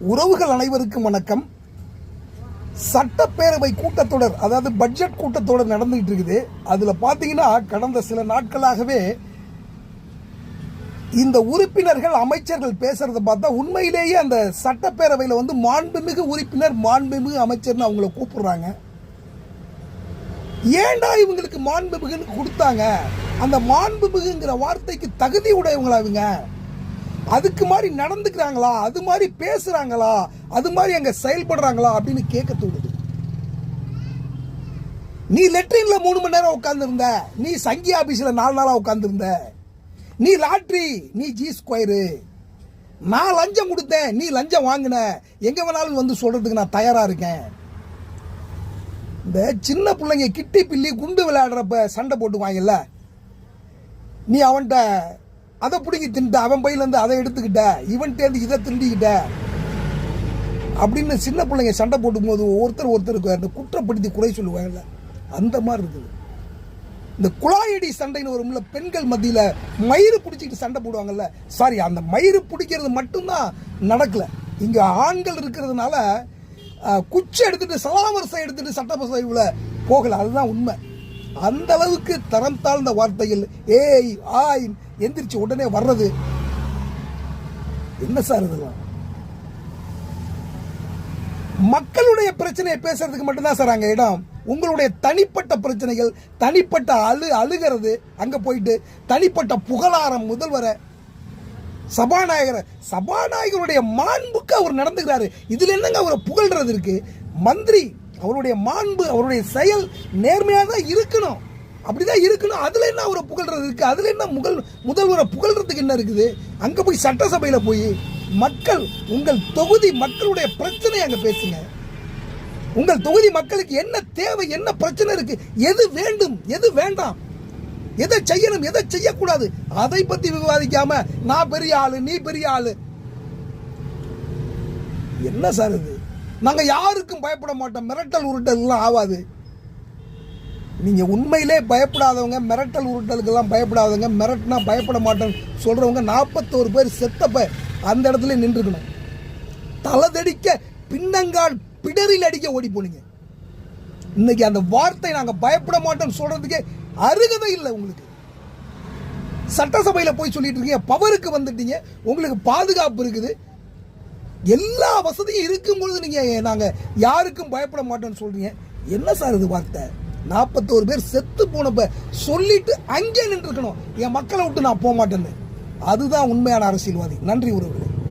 உறவுகள் அனைவருக்கும் வணக்கம். சட்டப்பேரவை கூட்டத்தொடர், அதாவது பட்ஜெட் கூட்டத்தொடர் நடந்துகிட்டு இருக்குது. அதில் பார்த்தீங்கன்னா கடந்த சில நாட்களாகவே இந்த உறுப்பினர்கள் அமைச்சர்கள் பேசுறத பார்த்தா உண்மையிலேயே அந்த சட்டப்பேரவையில் மாண்புமிகு உறுப்பினர் மாண்புமிகு அமைச்சர்னு அவங்கள கூப்பிடுறாங்க. ஏண்டா இவங்களுக்கு மாண்புமிகுன்னு கொடுத்தாங்க? அந்த மாண்புமிகுங்கிற வார்த்தைக்கு தகுதி உடையவங்களா இவங்க? அதுக்கு மாதிரி நடந்துக்கிறாங்களா? அது மாதிரி பேசுறாங்களா? அது மாதிரி அங்க செயல்படுறாங்களா அப்படின்னு கேட்க தோணுது. நீ லெட்ரின்ல 3 மணி நேரம் உட்கார்ந்து இருந்த, நீ சங்கி ஆபீஸ்ல 4 நாளா உட்கார்ந்து இருந்த, நீ லாட்ரி, நீ ஜி ஸ்கொயரு, நான் லஞ்சம் கொடுத்தேன், நீ லஞ்சம் வாங்கின, எங்க வேணாலும் சொல்றதுக்கு நான் தயாரா இருக்கேன். இந்த சின்ன பிள்ளைங்க கிட்டி பில்லி குண்டு விளையாடுறப்ப சண்டை போட்டுவாங்கல்ல, நீ அவன்கிட்ட அதை பிடிங்கி தின்ட்ட, அவன் பையிலேருந்து அதை எடுத்துக்கிட்ட, இவன்கிட்டேருந்து இதை திருண்டிக்கிட்ட அப்படின்னு சின்ன பிள்ளைங்க சண்டை போட்டும் போது ஒருத்தருக்கு அந்த குற்றப்படுத்தி குறை சொல்லுவாங்கல்ல, அந்த மாதிரி இருக்குது. இந்த குழாயடி சண்டைன்னு வரும்ல, பெண்கள் மத்தியில் மயிறு பிடிச்சிக்கிட்டு சண்டை போடுவாங்கல்ல, சாரி, அந்த மயிறு பிடிக்கிறது மட்டும்தான் நடக்கல. இங்கே ஆண்கள் இருக்கிறதுனால குச்சி எடுத்துட்டு சலாவரிசை எடுத்துட்டு சட்டப்பேரவையில் போகல. அதுதான் உண்மை. அந்த அளவுக்கு தரம் தாழ்ந்த வார்த்தைகள், ஏய் ஆய் எந்திரிச்சு உடனே வர்றது என்ன சார் இதெல்லாம்? மக்களுடைய பிரச்சனையை பேசுறதுக்கு மட்டும்தான் சார் அங்க இடம். உங்களுடைய தனிப்பட்ட பிரச்சனைகள், தனிப்பட்ட அழுகிறது, அங்க போயிட்டு தனிப்பட்ட புகழாரம் முதல்வரை, சபாநாயகருடைய மாண்புக்கு அவர் நடந்துக்கிறாரு. இதுல என்னங்க அவரை புகழ்றது இருக்கு? மந்திரி அவருடைய மாண்பு, அவருடைய செயல் நேர்மையாக தான் இருக்கணும், அப்படிதான் இருக்கணும். அதுல என்ன அவரை புகழ்றது இருக்கு? அதுல என்ன முதல்வரை புகழ்றதுக்கு என்ன இருக்குது? அங்க போய் சட்டசபையில போய் மக்கள், உங்கள் தொகுதி மக்களுடைய பிரச்சனை அங்க பேசுங்க. உங்கள் தொகுதி மக்களுக்கு என்ன தேவை, என்ன பிரச்சனை இருக்கு, எது வேண்டும், எது வேண்டாம், எதை செய்யணும், எதை செய்யக்கூடாது, அதை பத்தி விவாதிக்காம நான் பெரிய ஆளு, நீ பெரிய ஆளு. என்ன சார் இது? நாங்க யாருக்கும் பயப்பட மாட்டோம், மிரட்டல் உருட்டல் எல்லாம் ஆகாது. நீங்க உண்மையிலே பயப்படாதவங்க, மிரட்டல் உருட்டலுக்கெல்லாம் பயப்படாதவங்க, மிரட்டினா பயப்பட மாட்டேன்னு சொல்றவங்க 41 பேர் செத்தப்ப அந்த இடத்துல நின்றுக்கணும். தலதடிக்க பின்னங்கால் பிடரில் அடிக்க ஓடி போனீங்க. இன்னைக்கு அந்த வார்த்தை நாங்க பயப்பட மாட்டோம்னு சொல்றதுக்கே அருகதை இல்லை உங்களுக்கு. சட்டசபையில போய் சொல்லிட்டு இருக்கீங்க, பவருக்கு வந்துட்டீங்க, உங்களுக்கு பாதுகாப்பு இருக்குது, எல்லா வசதியும் இருக்கும் பொழுது நீங்க நாங்க யாருக்கும் பயப்பட மாட்டோம்னு சொல்றீங்க. என்ன சார் இது வார்த்தை? 41 பேர் செத்து போனப்ப சொல்லிட்டு அங்கே நின்று இருக்கணும், என் மக்களை விட்டு நான் போக மாட்டேன்னு. அதுதான் உண்மையான அரசியல்வாதி. நன்றி உறவுகளே.